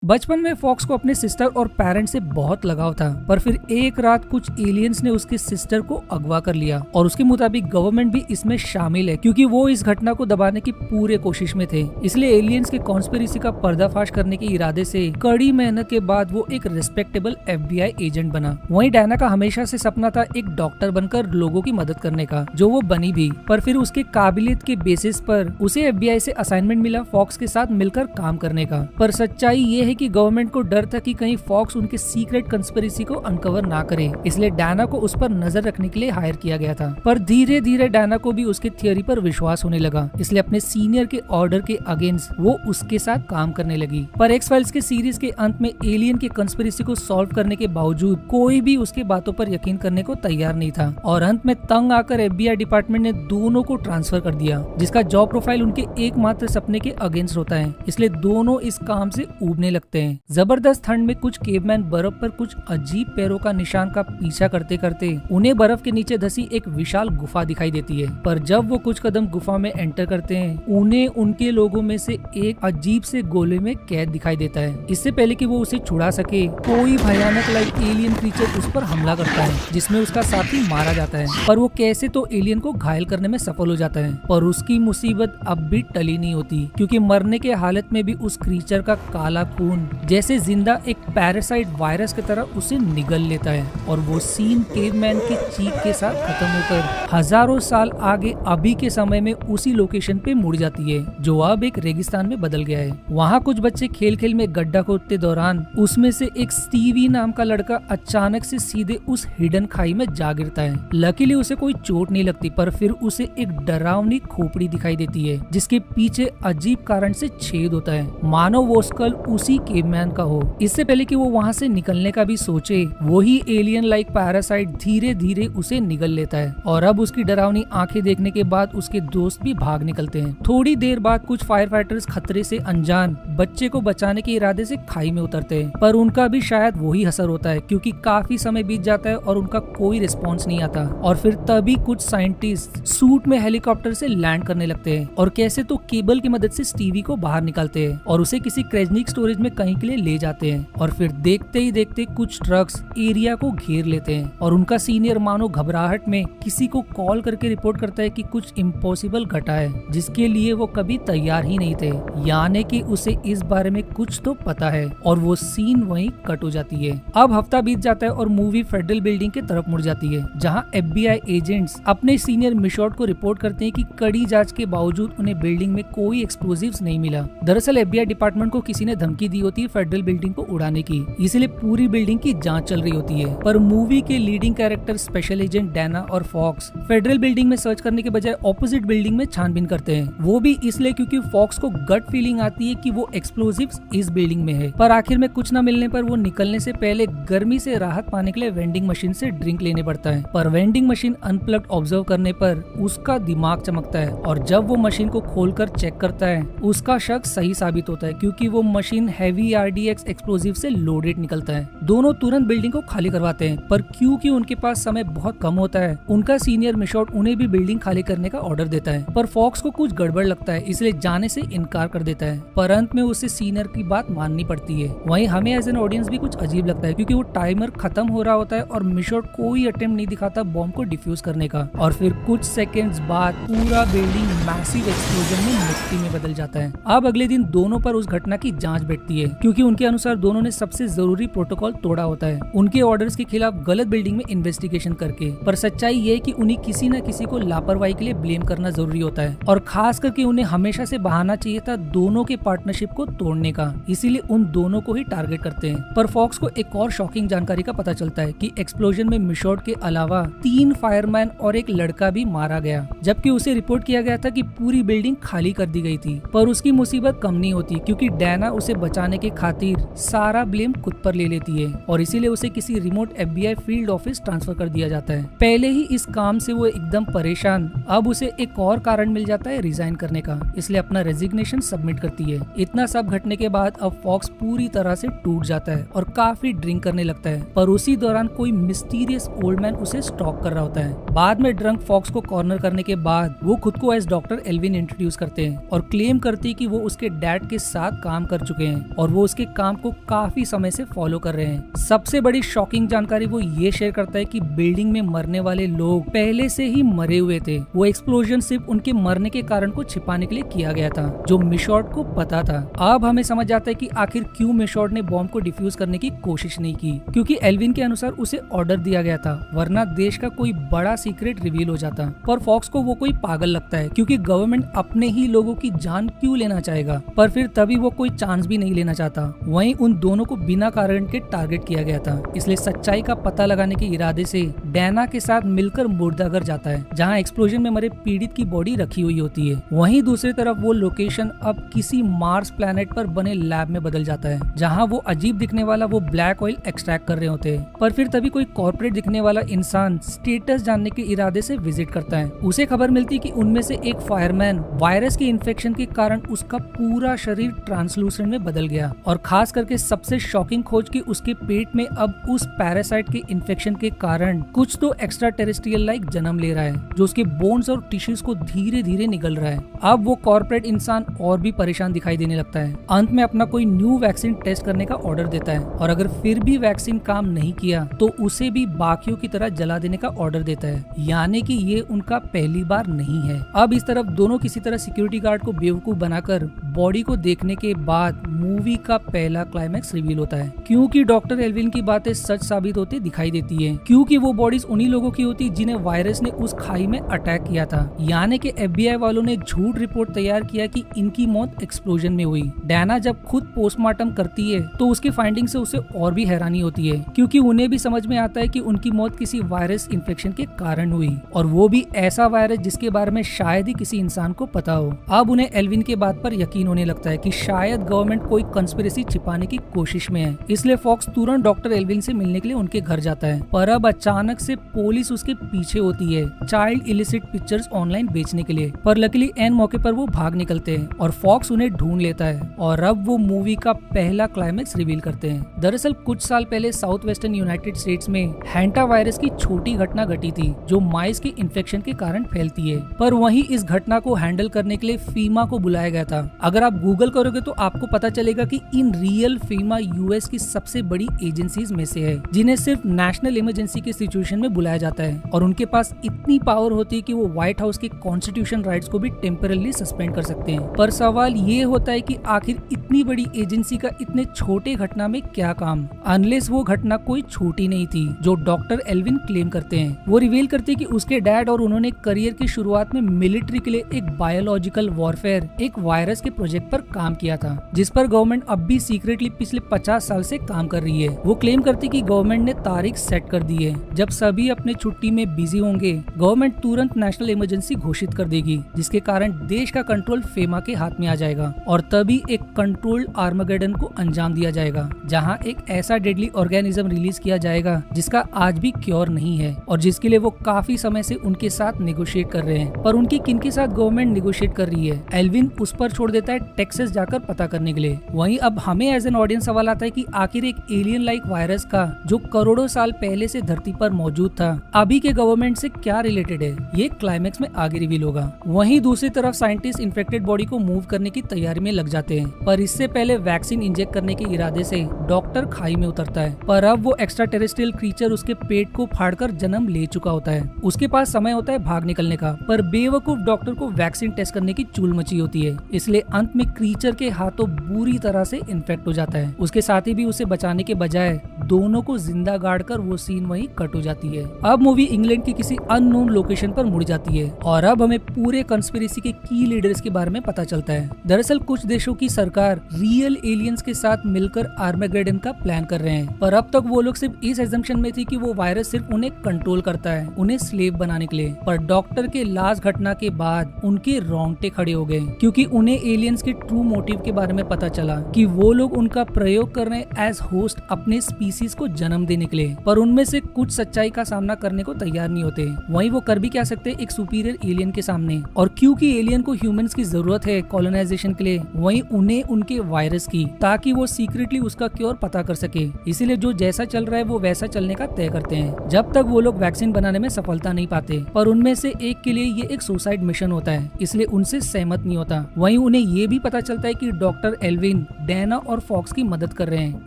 बचपन में फॉक्स को अपने सिस्टर और पेरेंट्स से बहुत लगाव था, पर फिर एक रात कुछ एलियंस ने उसके सिस्टर को अगवा कर लिया और उसके मुताबिक गवर्नमेंट भी इसमें शामिल है क्योंकि वो इस घटना को दबाने की पूरे कोशिश में थे। इसलिए एलियंस के कॉन्स्पिरेसी का पर्दाफाश करने के इरादे से कड़ी मेहनत के बाद वो एक रिस्पेक्टेबल FBI एजेंट बना। वहीं डायना का हमेशा से सपना था एक डॉक्टर बनकर लोगों की मदद करने का, जो वो बनी भी। पर फिर उसके काबिलियत के बेसिस पर उसे FBI से असाइनमेंट मिला फॉक्स के साथ मिलकर काम करने का। पर सच्चाई ये है कि गवर्नमेंट को डर था कि कहीं फॉक्स उनके सीक्रेट कंस्पिरेसी को अनकवर ना करे, इसलिए डायना को उस पर नजर रखने के लिए हायर किया गया था। पर धीरे धीरे डायना को भी उसके थियोरी पर विश्वास होने लगा, इसलिए अपने सीनियर के ऑर्डर के अगेंस्ट वो उसके साथ काम करने लगी। पर एक्स फाइल्स के सीरीज के अंत में एलियन के कंस्पिरेसी को सॉल्व करने के बावजूद कोई भी उसके बातों पर यकीन करने को तैयार नहीं था और अंत में तंग आकर FBI डिपार्टमेंट ने दोनों को ट्रांसफर कर दिया, जिसका जॉब प्रोफाइल उनके एकमात्र सपने के अगेंस्ट होता है। इसलिए दोनों इस काम से ऊबने लगते हैं। जबरदस्त ठंड में कुछ केवमैन बर्फ पर कुछ अजीब पैरों का निशान का पीछा करते करते उन्हें बर्फ के नीचे धसी एक विशाल गुफा दिखाई देती है। पर जब वो कुछ कदम गुफा में एंटर करते हैं, उन्हें उनके लोगों में से एक अजीब से गोले में कैद दिखाई देता है। इससे पहले कि वो उसे छुड़ा सके, कोई भयानक लाइक एलियन क्रीचर उस पर हमला करता है, जिसमें उसका साथी मारा जाता है। पर वो कैसे तो एलियन को घायल करने में सफल हो जाता है। पर उसकी मुसीबत अब भी टली नहीं होती, क्योंकि मरने के हालत में भी उस क्रीचर का काला खून जैसे जिंदा एक पैरासाइट वायरस की तरह उसे निगल लेता है और वो सीन केवमैन के चीख के साथ खत्म होकर हजारों साल आगे अभी के समय में उसी लोकेशन पे मुड़ जाती है, जो अब एक रेगिस्तान में बदल गया है। वहाँ कुछ बच्चे खेल खेल में गड्ढा खोदते दौरान उसमें से एक स्टीवी नाम का लड़का अचानक से सीधे उस हिडन खाई में जा गिरता है। लकीली उसे कोई चोट नहीं लगती, पर फिर उसे एक डरावनी खोपड़ी दिखाई देती है, जिसके पीछे अजीब कारण से छेद होता है, मानो वो स्कल उसी केवमैन का हो। इससे पहले कि वो वहाँ से निकलने का भी सोचे, वही एलियन लाइक पैरासाइट धीरे धीरे उसे निगल लेता है और अब उसकी डरावनी आंखें देखने के बाद उसके दोस्त भी भाग निकलते हैं। थोड़ी देर बाद कुछ फायर फाइटर्स खतरे से अनजान बच्चे को बचाने के इरादे से खाई में उतरते हैं, पर उनका भी शायद वही असर होता है, क्योंकि काफी समय बीत जाता है और उनका कोई रिस्पॉन्स नहीं आता। और फिर तभी कुछ साइंटिस्ट सूट में हेलीकॉप्टर से लैंड करने लगते हैं और कैसे तो केबल की मदद से स्टीवी को बाहर निकालते हैं और उसे किसी क्रेजनिक स्टोरेज में कहीं के लिए ले जाते हैं। और फिर देखते ही देखते कुछ ट्रक्स एरिया को घेर लेते हैं और उनका सीनियर मानो घबराहट में किसी को कॉल करके रिपोर्ट करता है कि कुछ इम्पॉसिबल घटा है, जिसके लिए वो कभी तैयार ही नहीं थे, यानी कि उसे इस बारे में कुछ तो पता है। और वो सीन वहीं कट हो जाती है। अब हफ्ता बीत जाता है और मूवी फेडरल बिल्डिंग की तरफ मुड़ जाती है, जहां FBI एजेंट्स अपने सीनियर मिशॉट को रिपोर्ट करते हैं कि कड़ी जांच के बावजूद उन्हें बिल्डिंग में कोई एक्सप्लोजिव्स नहीं मिला। दरअसल FBI डिपार्टमेंट को किसी ने धमकी दी होती है फेडरल बिल्डिंग को उड़ाने की, इसलिए पूरी बिल्डिंग की जांच चल रही होती है। पर मूवी के leading character special agent Diana और फॉक्स फेडरल बिल्डिंग में सर्च करने के बजाय ऑपोजिट बिल्डिंग में छानबीन करते हैं। वो भी इसलिए क्योंकि फॉक्स को गट फीलिंग आती है कि वो एक्सप्लोजिव्स इस बिल्डिंग में है। पर आखिर में कुछ न मिलने पर वो निकलने से पहले गर्मी से राहत पाने के लिए वेंडिंग मशीन से ड्रिंक लेने पड़ता है। पर वेंडिंग मशीन अनप्लग्ड ऑब्जर्व करने पर उसका दिमाग चमकता है और जब वो मशीन को खोलकर चेक करता है, उसका शक सही साबित होता है, क्योंकि वो मशीन हैवी RDX एक्सप्लोजिव से लोडेड निकलता है। दोनों तुरंत बिल्डिंग को खाली करवाते हैं, पर क्योंकि उनके पास समय बहुत कम होता है, उनका सीनियर मिशॉट उन्हें भी बिल्डिंग खाली करने का ऑर्डर देता है। पर फॉक्स को कुछ गड़बड़ लगता है, इसलिए जाने से इनकार कर देता है। पर अंत में उसे सीनियर की बात माननी पड़ती है। वहीं हमें एज एन ऑडियंस भी कुछ अजीब लगता है, क्योंकि वो टाइमर खत्म हो रहा होता है और मिशॉट कोई अटेम्प्ट नहीं दिखाता बॉम्ब को डिफ्यूज करने का। और फिर कुछ सेकेंड्स बाद पूरा बिल्डिंग मैसिव एक्सप्लोजन में मिट्टी में बदल जाता है। अब अगले दिन दोनों पर उस घटना की जांच बैठती है, क्योंकि उनके अनुसार दोनों ने सबसे जरूरी प्रोटोकॉल तोड़ा होता है, उनके ऑर्डर्स के खिलाफ गलत बिल्डिंग में इन्वेस्टिगेशन करके। पर सच्चाई ये है कि उन्हें किसी न किसी को लापरवाही के लिए ब्लेम करना जरूरी होता है और खास करके उन्हें हमेशा से बहाना चाहिए था दोनों के पार्टनरशिप को तोड़ने का, इसीलिए उन दोनों को ही टारगेट करते हैं। पर फॉक्स को एक और शॉकिंग जानकारी का पता चलता है कि एक्सप्लोजन में मिशॉट के अलावा 3 फायरमैन और एक लड़का भी मारा गया, जबकि उसे रिपोर्ट किया गया था कि पूरी बिल्डिंग खाली कर दी गई थी। पर उसकी मुसीबत कम नहीं होती, क्योंकि डायना उसे बचाने के खातिर सारा ब्लेम खुद पर ले लेती है और इसीलिए उसे किसी remote FBI field office transfer कर दिया जाता है। पहले ही इस काम से वो एकदम परेशान, अब उसे एक और कारण मिल जाता है रिजाइन करने का, इसलिए अपना रेजिग्नेशन सबमिट करती है। इतना सब घटने के बाद अब फॉक्स पूरी तरह से टूट जाता है और काफी ड्रिंक करने लगता है। पर उसी दौरान कोई मिस्टीरियस ओल्ड मैन उसे स्टॉक कर रहा होता है। बाद में ड्रंक फॉक्स को कॉर्नर करने के बाद वो खुद को एज डॉक्टर एल्विन इंट्रोड्यूस करते हैं और क्लेम करते हैं कि वो उसके डैड के साथ काम कर चुके हैं, और वो उसके काम को काफी समय से फॉलो कर रहे हैं। सबसे बड़ी शॉकिंग जानकारी वो ये शेयर करता है कि बिल्डिंग में मरने वाले लोग पहले से ही मरे हुए थे। वो एक्सप्लोजन सिर्फ उनके मरने के कारण को छिपाने के लिए किया गया था, जो मिशॉर्ट को पता था। अब हमें समझ आता है कि आखिर क्यों मिशॉर्ट ने बॉम्ब को डिफ्यूज करने की कोशिश नहीं की, क्योंकि एल्विन के अनुसार उसे ऑर्डर दिया गया था, वरना देश का कोई बड़ा सीक्रेट रिवील हो जाता। पर फॉक्स को वो कोई पागल लगता है, क्योंकि गवर्नमेंट अपने ही लोगों की जान क्यों लेना चाहेगा। पर फिर तभी वो कोई चांस भी नहीं लेना चाहता। वहीं उन दोनों को बिना कारण के टारगेट किया गया था, इसलिए सच्चाई का पता लगाने के इरादे से डैना के साथ मिलकर मुर्दाघर जाता है, जहां एक्सप्लोजन में मरे पीड़ित की बॉडी रखी हुई होती है। वहीं दूसरी तरफ वो लोकेशन अब किसी मार्स प्लैनेट पर बने लैब में बदल जाता है, जहां वो अजीब दिखने वाला वो ब्लैक ऑयल एक्सट्रैक्ट कर रहे होते हैं। पर फिर तभी कोई कॉर्पोरेट दिखने वाला इंसान स्टेटस जानने के इरादे से विजिट करता है। उसे खबर मिलती है कि उनमें से एक फायरमैन वायरस के इन्फेक्शन के कारण उसका पूरा शरीर ट्रांसलूसेंट में बदल गया, और खास करके सबसे शॉकिंग खोज की उसके पेट में अब उस पैरासाइट के इन्फेक्शन के कारण कुछ तो एक्स्ट्रा टेरेस्ट्रियल लाइक जन्म ले रहा है, जो उसके बोन्स और टिश्यूज को धीरे धीरे निगल रहा है। अब वो कॉर्पोरेट इंसान और भी परेशान दिखाई देने लगता है। अंत में अपना कोई न्यू वैक्सीन टेस्ट करने का ऑर्डर देता है, और अगर फिर भी वैक्सीन काम नहीं किया तो उसे भी बाकियों की तरह जला देने का ऑर्डर देता है, यानी कि ये उनका पहली बार नहीं है। अब इस तरफ दोनों किसी तरह सिक्योरिटी गार्ड को बेवकूफ बनाकर बॉडी को देखने के बाद मूवी का पहला क्लाइमैक्स रिवील होता है, क्योंकि डॉक्टर एल्विन की बातें सच साबित होती दिखाई देती है, क्योंकि वो बॉडीज उन्हीं लोगों की होती जिन्हें वायरस ने उस खाई में अटैक किया था। यानी कि FBI वालों ने झूठ रिपोर्ट तैयार किया कि इनकी मौत एक्सप्लोजन में हुई। डैना जब खुद पोस्टमार्टम करती है तो उसकी फाइंडिंग से उसे और भी हैरानी होती है, क्योंकि उन्हें भी समझ में आता है कि उनकी मौत किसी वायरस इन्फेक्शन के कारण हुई, और वो भी ऐसा वायरस जिसके बारे में शायद ही किसी इंसान को पता हो। अब उन्हें एल्विन के बात पर यकीन होने लगता है कि शायद गवर्नमेंट कोई कंस्पिरेसी छिपाने की कोशिश में है, इसलिए फॉक्स तुरंत डॉक्टर एल्विन से मिलने के लिए उनके घर जाता है। पर अब अचानक से पुलिस उसके पीछे होती है चाइल्ड इलिसिट पिक्चर्स ऑनलाइन बेचने के लिए। पर लकीली एन मौके पर वो भाग निकलते हैं और फॉक्स उन्हें ढूंढ लेता है, और अब वो मूवी का पहला क्लाइमैक्स रिवील करते हैं। दरअसल कुछ साल पहले साउथ वेस्टर्न यूनाइटेड स्टेट्स में हैंटा वायरस की छोटी घटना घटी थी, जो माइस के इन्फेक्शन के कारण फैलती है। पर वहीं इस घटना को हैंडल करने के लिए फीमा को बुलाया गया था। अगर आप गूगल करोगे तो आपको पता चलेगा कि इन रियल फीमा यूएस की सबसे बड़ी एजेंसीज में से है, जिन्हें सिर्फ नेशनल इमरजेंसी के सिचुएशन में बुलाया जाता है, और उनके पास इतनी पावर होती है कि वो व्हाइट हाउस के कॉन्स्टिट्यूशन राइट्स को भी टेम्परली सस्पेंड कर सकते हैं। पर सवाल ये होता है कि आखिर इतनी बड़ी एजेंसी का इतने छोटे घटना में क्या काम, अनलेस वो घटना कोई छोटी नहीं थी जो डॉक्टर एल्विन क्लेम करते हैं। वो रिवील करते हैं कि उसके डैड और उन्होंने करियर की शुरुआत में मिलिट्री के लिए एक बायोलॉजिकल वॉरफेयर, एक वायरस के प्रोजेक्ट पर काम किया था, जिस पर गवर्नमेंट अब भी सीक्रेटली पिछले 50 साल से काम कर रही है। वो क्लेम करती कि गवर्नमेंट ने तारीख सेट कर दी है, जब सभी अपने छुट्टी में बिजी होंगे गवर्नमेंट तुरंत नेशनल इमरजेंसी घोषित कर देगी, जिसके कारण देश का कंट्रोल फेमा के हाथ में आ जाएगा, और तभी एक कंट्रोल्ड आर्मागेडन को अंजाम दिया जाएगा, जहां एक ऐसा डेडली ऑर्गेनिज्म रिलीज किया जाएगा जिसका आज भी क्योर नहीं है, और जिसके लिए वो काफी समय से उनके साथ नेगोशिएट कर रहे हैं। पर उनकी किनके साथ गवर्नमेंट नेगोशिएट कर रही है, एल्विन उस पर छोड़ देता है टेक्सास जाकर पता करने के लिए। वहीं अब हमें एज एन ऑडियंस सवाल आता है कि आखिर एक एलियन लाइक वायरस का, जो करोड़ों साल पहले से धरती पर मौजूद था, अभी के गवर्नमेंट से क्या रिलेटेड है, ये क्लाइमेक्स में आगे रिवील होगा। वहीं दूसरी तरफ साइंटिस्ट इन्फेक्टेड बॉडी को मूव करने की तैयारी में लग जाते हैं, पर इससे पहले वैक्सीन इंजेक्ट करने के इरादे से डॉक्टर खाई में उतरता है। पर अब वो एक्स्ट्रा टेरेस्ट्रियल क्रीचर उसके पेट को फाड़कर जन्म ले चुका होता है। उसके पास समय होता है भाग निकलने का, पर बेवकूफ डॉक्टर को वैक्सीन टेस्ट करने की चूल मची होती है, इसलिए अंत में क्रीचर के हाथों बुरी तरह से इन्फेक्ट हो जाता है। उसके साथी भी उसे बचाने के बजाय दोनों को जिंदा गाड़ कर वो सीन वहीं कट हो जाती है। अब मूवी इंग्लैंड की किसी अननोन लोकेशन पर मुड़ जाती है, और अब हमें पूरे कंस्पिरेसी के की लीडर्स के बारे में पता चलता है। दरअसल कुछ देशों की सरकार रियल एलियंस के साथ मिलकर आर्मेगेडन का प्लान कर रहे हैं, पर अब तक वो लोग सिर्फ इस एजम्पशन में थी कि वो वायरस सिर्फ उन्हें कंट्रोल करता है, उन्हें स्लेव बनाने के लिए। पर डॉक्टर के लास्ट घटना के बाद उनके रोंगटे खड़े हो गए, क्योंकि उन्हें एलियंस के ट्रू मोटिव के बारे में पता चला कि वो लोग उनका प्रयोग कर रहे हैं एज होस्ट अपने स्पीसीज को जन्म देने के लिए, पर उनमें से कुछ सच्चाई का सामना करने को तैयार नहीं होते। वहीं वो कर भी क्या सकते एक सुपीरियर एलियन के सामने, और क्योंकि एलियन को ह्यूमंस की जरूरत है कॉलोनाइजेशन के लिए, वहीं उन्हें उनके वायरस की, ताकि वो सीक्रेटली उसका क्योर पता कर सके। इसीलिए जो जैसा चल रहा है वो वैसा चलने का तय करते हैं, जब तक वो लोग वैक्सीन बनाने में सफलता नहीं पाते। पर उनमें से एक के लिए ये एक सुसाइड मिशन होता है, इसलिए उनसे सहमत नहीं होता। वहीं उन्हें ये भी पता चलता है कि डॉक्टर एल्विन टीम डैना और फॉक्स की मदद कर रहे हैं,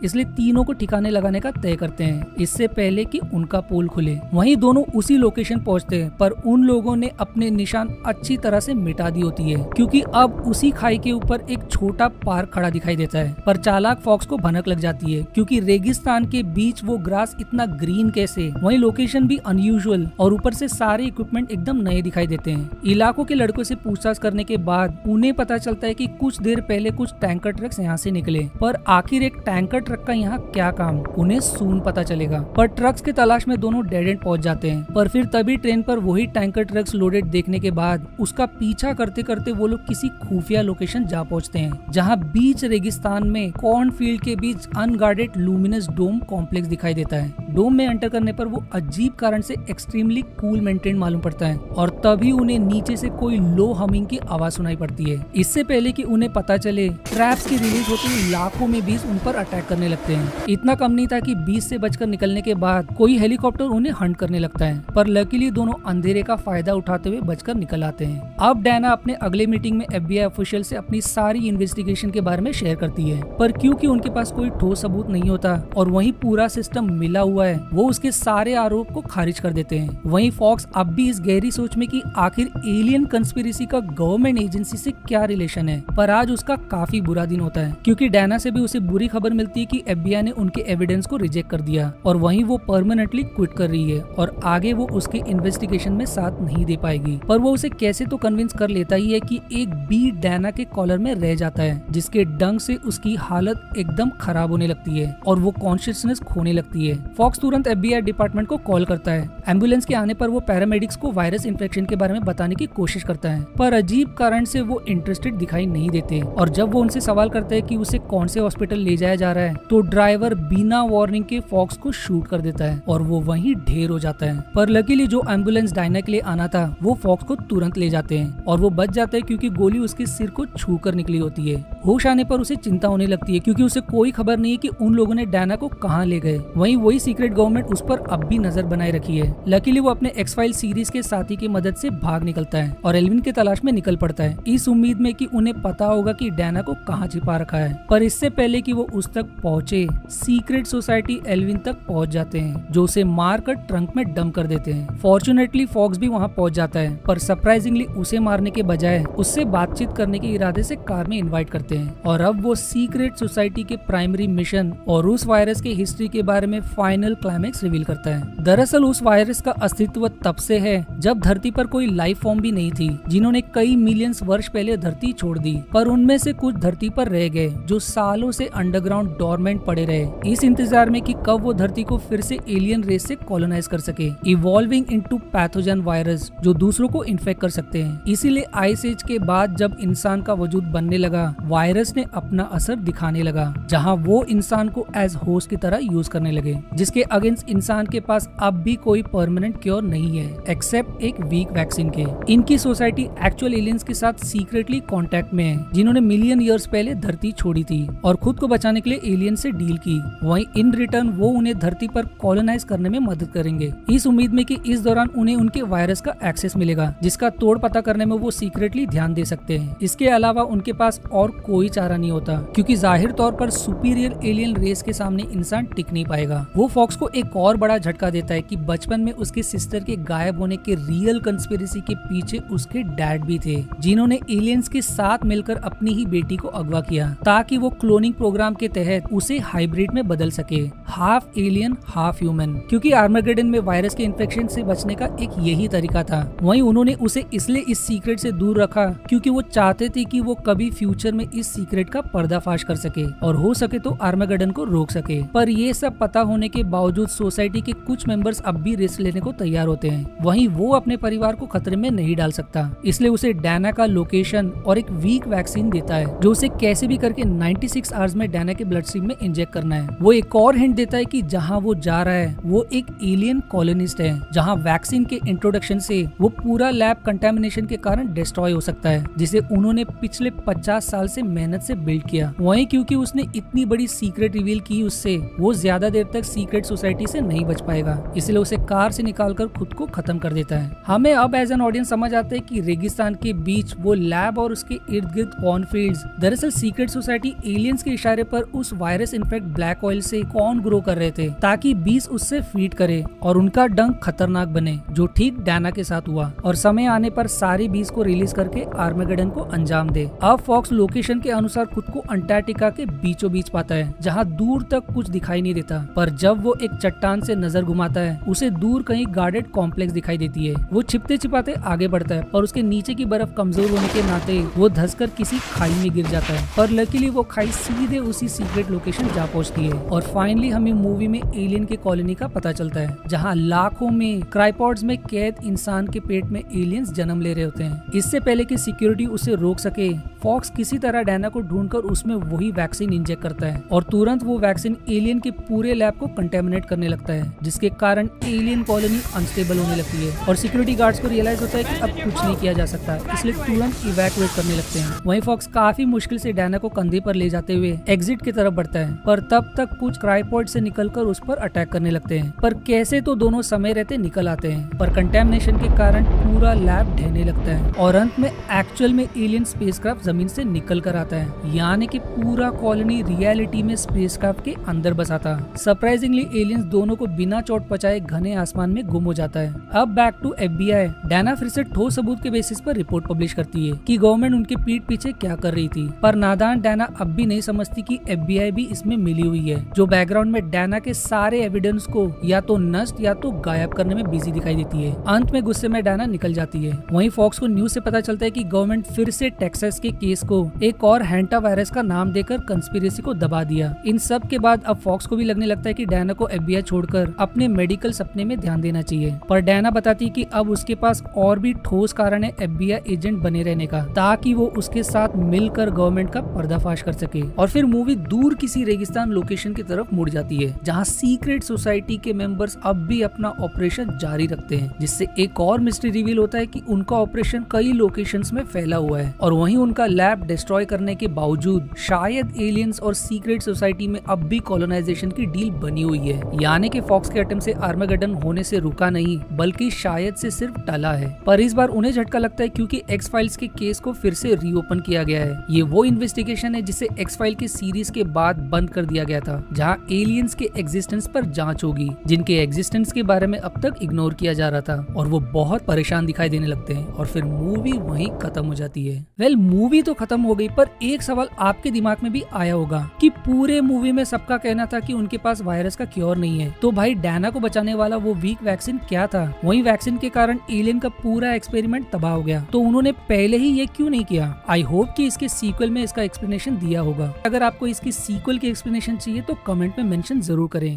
इसलिए तीनों को ठिकाने लगाने का तय करते हैं इससे पहले कि उनका पोल खुले। वहीं दोनों उसी लोकेशन पहुंचते हैं, पर उन लोगों ने अपने निशान अच्छी तरह से मिटा दी होती है, क्योंकि अब उसी खाई के ऊपर एक छोटा पार्क खड़ा दिखाई देता है। पर चालाक फॉक्स को भनक लग जाती है, क्योंकि रेगिस्तान के बीच वो ग्रास इतना ग्रीन कैसे, वहीं लोकेशन भी अनयूजुअल और ऊपर से सारे इक्विपमेंट एकदम नए दिखाई देते हैं। इलाकों के लड़कों से पूछताछ करने के बाद उन्हें पता चलता है कि कुछ देर पहले कुछ टैंकर ट्रक्स यहाँ से निकले, पर आखिर एक टैंकर ट्रक का यहाँ क्या काम, उन्हें सून पता चलेगा। पर ट्रक्स की तलाश में दोनों डेड एंड पहुंच जाते हैं, पर फिर तभी ट्रेन पर वही टैंकर ट्रक्स लोडेड देखने के बाद उसका पीछा करते करते वो लोग किसी खुफिया लोकेशन जा पहुंचते हैं, जहाँ बीच रेगिस्तान में कॉर्न फील्ड के बीच अनगार्डेड लूमिनस डोम कॉम्प्लेक्स दिखाई देता है। डोम में एंटर करने पर वो अजीब कारण से एक्सट्रीमली कूल मेंटेन मालूम पड़ता है, और तभी उन्हें नीचे से कोई लो हमिंग की आवाज सुनाई पड़ती है। इससे पहले कि उन्हें पता चले, ट्रैप्स की रिलीज होते ही लाखों में बीस उन पर अटैक करने लगते हैं। इतना कम नहीं था कि बीस से बचकर निकलने के बाद कोई हेलीकॉप्टर उन्हें हंट करने लगता है, पर लकीली दोनों अंधेरे का फायदा उठाते हुए बचकर निकल आते हैं। अब डैना अपने अगले मीटिंग में FBI ऑफिशियल से अपनी सारी इन्वेस्टिगेशन के बारे में शेयर करती है, पर क्योंकि उनके पास कोई ठोस सबूत नहीं होता और वहीं पूरा सिस्टम मिला हुआ है, वो उसके सारे आरोप को खारिज कर देते हैं। वहीं फॉक्स अब भी इस गहरी सोच में कि आखिर एलियन कंस्पिरेसी का गवर्नमेंट एजेंसी से क्या रिलेशन है। पर आज उसका काफी बुरा दिन होता है, क्योंकि डैना से भी उसे बुरी खबर मिलती है कि FBI ने उनके एविडेंस को रिजेक्ट कर दिया और वहीं वो परमानेंटली क्विट कर रही है और आगे वो उसके इन्वेस्टिगेशन में साथ नहीं दे पाएगी। पर वो उसे कैसे तो कन्विंस कर लेता ही है कि एक बी डैना के कॉलर में रह जाता है, जिसके डंग से उसकी हालत एकदम खराब होने लगती है और वो कॉन्शियसनेस खोने लगती है। फॉक्स तुरंत FBI डिपार्टमेंट को कॉल करता है। एम्बुलेंस के आने पर वो पैरामेडिक्स को वायरस इन्फेक्शन के बारे में बताने की कोशिश करता है, पर अजीब कारण से वो इंटरेस्टेड दिखाई नहीं देते। और जब वो उनसे सवाल करते हैं कि उसे कौन से हॉस्पिटल ले जाया जा रहा है, तो ड्राइवर बिना वार्निंग के फॉक्स को शूट कर देता है और वो वहीं ढेर हो जाता है। पर लकीली जो एम्बुलेंस डायना के लिए आना था, वो फॉक्स को तुरंत ले जाते हैं और वो बच जाता है, क्योंकि गोली उसके सिर को छू कर निकली होती है। होश आने पर उसे चिंता होने लगती है, क्योंकि उसे कोई खबर नहीं है कि उन लोगों ने डैना को कहाँ ले गए। वहीं वही सीक्रेट गवर्नमेंट उस पर अब भी नजर बनाए रखी है। लकीली वो अपने एक्स फाइल सीरीज के साथी की मदद से भाग निकलता है और एल्विन के तलाश में निकल पड़ता है, इस उम्मीद में कि उन्हें पता होगा कि डैना को कहाँ छिपा रखा है। पर इससे पहले कि वो उस तक पहुँचे, सीक्रेट सोसाइटी एल्विन तक पहुँच जाते हैं, जो उसे मार कर ट्रंक में डंप कर देते हैं। फॉर्चुनेटली फॉक्स भी वहाँ पहुँच जाता है, पर सरप्राइजिंगली उसे मारने के बजाय उससे बातचीत करने के इरादे से कार में इनवाइट करते हैं और अब वो सीक्रेट सोसाइटी के प्राइमरी मिशन और उस वायरस के हिस्ट्री के बारे में फाइनल क्लाइमेक्स रिवील करता है। दरअसल उस वायरस का अस्तित्व तब से है जब धरती पर कोई लाइफ फॉर्म भी नहीं थी, जिन्होंने कई मिलियंस वर्ष पहले धरती छोड़ दी, पर उनमें से कुछ धरती पर रह गए जो सालों से अंडरग्राउंड डोरमेंट पड़े रहे, इस इंतजार में कि कब वो धरती को फिर से एलियन रेस से कॉलोनाइज कर सके, इवॉल्विंग इनटू पैथोजन वायरस जो दूसरों को इन्फेक्ट कर सकते हैं। इसीलिए आइस एज के बाद जब इंसान का वजूद बनने लगा, वायरस ने अपना असर दिखाने लगा, जहां वो इंसान को एज होस्ट की तरह यूज करने लगे, जिसके अगेंस्ट इंसान के पास अब भी कोई परमानेंट क्योर नहीं है एक्सेप्ट एक वीक वैक्सीन के। इनकी सोसाइटी एक्चुअल एलियंस के साथ सीक्रेटली कांटेक्ट में है, जिन्होंने मिलियन ईयर्स पहले धरती छोड़ी थी और खुद को बचाने के लिए एलियन से डील की। वहीं इन रिटर्न वो उन्हें धरती पर कॉलोनाइज करने में मदद करेंगे, इस उम्मीद में कि इस दौरान उन्हें उनके वायरस का एक्सेस मिलेगा, जिसका तोड़ पता करने में वो सीक्रेटली ध्यान दे सकते हैं। इसके अलावा उनके पास और कोई चारा नहीं होता, क्योंकि जाहिर तौर पर सुपीरियर एलियन रेस के सामने इंसान टिक नहीं पाएगा। वो फॉक्स को एक और बड़ा झटका देता है कि बचपन में उसके सिस्टर के गायब होने के रियल कंस्पिरेसी के पीछे उसके डैड भी थे, जिन्होंने एलियंस के साथ मिलकर अपनी ही बेटी को अगवा किया ताकि वो क्लोनिंग प्रोग्राम के तहत उसे हाइब्रिड में बदल सके, हाफ एलियन हाफ ह्यूमन, क्योंकि आर्मागेडन में वायरस के इन्फेक्शन से बचने का एक यही तरीका था। वहीं उन्होंने उसे इसलिए इस सीक्रेट से दूर रखा क्योंकि वो चाहते थे कि वो कभी फ्यूचर में इस सीक्रेट का पर्दाफाश कर सके और हो सके तो आर्मागेडन को रोक सके। पर ये सब पता होने के बावजूद सोसाइटी के कुछ मेंबर्स अब भी रिस्क लेने को तैयार होते हैं। वहीं वो अपने परिवार को खतरे में नहीं डाल सकता, इसलिए उसे डैना का लोकेशन और एक वीक वैक्सीन देता है, जो उसे कैसे भी करके 96 आवर्स में डैना के ब्लड स्ट्रीम में इंजेक्ट करना है। वो एक और हिंट देता है कि जहाँ वो जा रहा है वो एक एलियन कॉलोनिस्ट है, जहाँ वैक्सीन के इंट्रोडक्शन से वो पूरा लैब कंटेमिनेशन के कारण डिस्ट्रॉय हो सकता है, जिसे उन्होंने पिछले 50 साल से मेहनत से बिल्ड किया। वहीं क्योंकि उसने इतनी बड़ी सीक्रेट रिवील की उससे, वो ज्यादा देर तक सीक्रेट सोसाइटी से नहीं बच पाएगा, इसलिए उसे कार से निकालकर खुद को खत्म कर देता है। हमें अब एज एन ऑडियंस समझ आता है कि रेगिस्तान के बीच वो लैब और उसके इर्द गिर्द कॉर्नफील्ड्स दरअसल सीक्रेट सीक्रेट सोसाइटी एलियंस के इशारे पर उस वायरस इन्फेक्ट ब्लैक ऑयल से कॉर्न ग्रो कर रहे थे ताकि बीस उससे फीड करे और उनका डंक खतरनाक बने, जो ठीक डायना के साथ हुआ और समय आने पर सारी बीस को रिलीज करके आर्मेगेडन को अंजाम दे। अब फॉक्स लोकेशन के अनुसार खुद को अंटार्कटिका के बीचों बीच पाता है जहाँ दूर तक कुछ दिखाई नहीं देता, पर जब वो एक चट्टान से नजर घुमाता है उसे दूर कहीं गार्डेड कॉम्प्लेक्स दिखाई देती है। वो छिपते छिपाते आगे बढ़ता है पर उसके नीचे की बर्फ कमजोर होने के नाते वो धंसकर किसी खाई में गिर जाता है, पर लकीली वो खाई सीधे उसी सीक्रेट लोकेशन जा पहुंचती है। और फाइनली हमें मूवी में एलियन के कॉलोनी का पता चलता है जहाँ लाखों में क्राइपॉड्स में कैद इंसान के पेट में एलियंस जन्म ले रहे होते हैं। इससे पहले कि सिक्योरिटी उसे रोक सके, फॉक्स किसी तरह डायना को ढूंढकर उसमें वही वैक्सीन इंजेक्ट करता है और तुरंत वो वैक्सीन एलियन के पूरे लैब को कंटेमिनेट करने लगता है, जिसके कारण एलियन कॉलोनी अनस्टेबल होने लगती है और सिक्योरिटी गार्ड्स को रियलाइज होता है कि अब कुछ नहीं किया जा सकता, इसलिए तुरंत इवैक्यूएट करने लगते हैं। वहीं फॉक्स काफी मुश्किल से डायना को कंधे पर ले जाते हुए एग्जिट की तरफ बढ़ता है, पर तब तक कुछ क्राइपॉड से निकलकर उस पर अटैक करने लगते हैं, पर कैसे तो दोनों समय रहते निकल आते हैं, पर कंटेमिनेशन के कारण पूरा लैब ढहने लगता है और अंत में एक्चुअल में एलियन स्पेसक्राफ्ट जमीन से निकल कर आता है, यानी कि पूरा कॉलोनी रियलिटी में स्पेसक्राफ्ट के अंदर बसा था। सरप्राइजिंगली एलियंस दोनों को बिना चोट पहुंचाए घने आसमान में गुम हो जाता है। अब बैक टू FBI। डायना फिर से ठोस सबूत के बेसिस पर रिपोर्ट पब्लिश करती है कि गवर्नमेंट उनके पीठ पीछे क्या कर रही थी, पर नादान डायना अब भी नहीं समझती कि FBI भी इसमें मिली हुई है, जो बैकग्राउंड में डायना के सारे एविडेंस को या तो नष्ट या तो गायब करने में बिजी दिखाई देती है। अंत में गुस्से में डायना निकल जाती है। वहीं फॉक्स को न्यूज से पता चलता है कि गवर्नमेंट फिर से टेक्सास के केस को एक और हैंटा वायरस का नाम देकर कंस्पिरेसी को दबा दिया। इन सब के बाद अब फॉक्स को भी लगने लगता है कि डायना को FBI छोड़कर अपने मेडिकल सपने में ध्यान देना चाहिए, पर डायना बताती है कि अब उसके पास और भी ठोस कारण है FBI एजेंट बने रहने का, ताकि वो उसके साथ मिलकर गवर्नमेंट का पर्दाफाश कर सके। और फिर मूवी दूर किसी रेगिस्तान लोकेशन की तरफ मुड़ जाती है जहाँ सीक्रेट सोसाइटी के मेंबर्स अब भी अपना ऑपरेशन जारी रखते हैं, जिससे एक और मिस्ट्री रिवील होता है कि उनका ऑपरेशन कई लोकेशंस में फैला हुआ है और वहीं उनका लैब डिस्ट्रॉय करने के बावजूद शायद एलियंस और सीक्रेट सोसाइटी में अब भी कॉलोनाइजेशन की डील बनी हुई है, यानी कि फॉक्स के अटेम्प्ट से आर्मेगेडन होने से रुका नहीं बल्कि शायद से सिर्फ टला है। पर इस बार उन्हें झटका लगता है क्योंकि एक्स फाइल्स के केस को फिर से रीओपन किया गया है। ये वो इन्वेस्टिगेशन है जिसे एक्स फाइल की सीरीज के बाद बंद कर दिया गया था, जहाँ एलियंस के एग्जिस्टेंस पर जांच होगी जिनके एग्जिस्टेंस के बारे में अब तक इग्नोर किया जा रहा था, और वो बहुत परेशान दिखाई देने लगते हैं और फिर मूवी वहीं खत्म हो जाती है। वेल मूवी तो खत्म हो गई, पर एक सवाल आपके दिमाग में भी आया होगा कि पूरे मूवी में सबका कहना था कि उनके पास वायरस का क्योर नहीं है, तो भाई डायना को बचाने वाला वो वीक वैक्सीन क्या था? वही वैक्सीन के कारण एलियन का पूरा एक्सपेरिमेंट तबाह हो गया, तो उन्होंने पहले ही ये क्यों नहीं किया? आई होप कि इसके सीक्वल में इसका एक्सप्लेनेशन दिया होगा। अगर आपको इसकी सीक्वल की एक्सप्लेनेशन चाहिए तो कमेंट में मेंशन जरूर करें।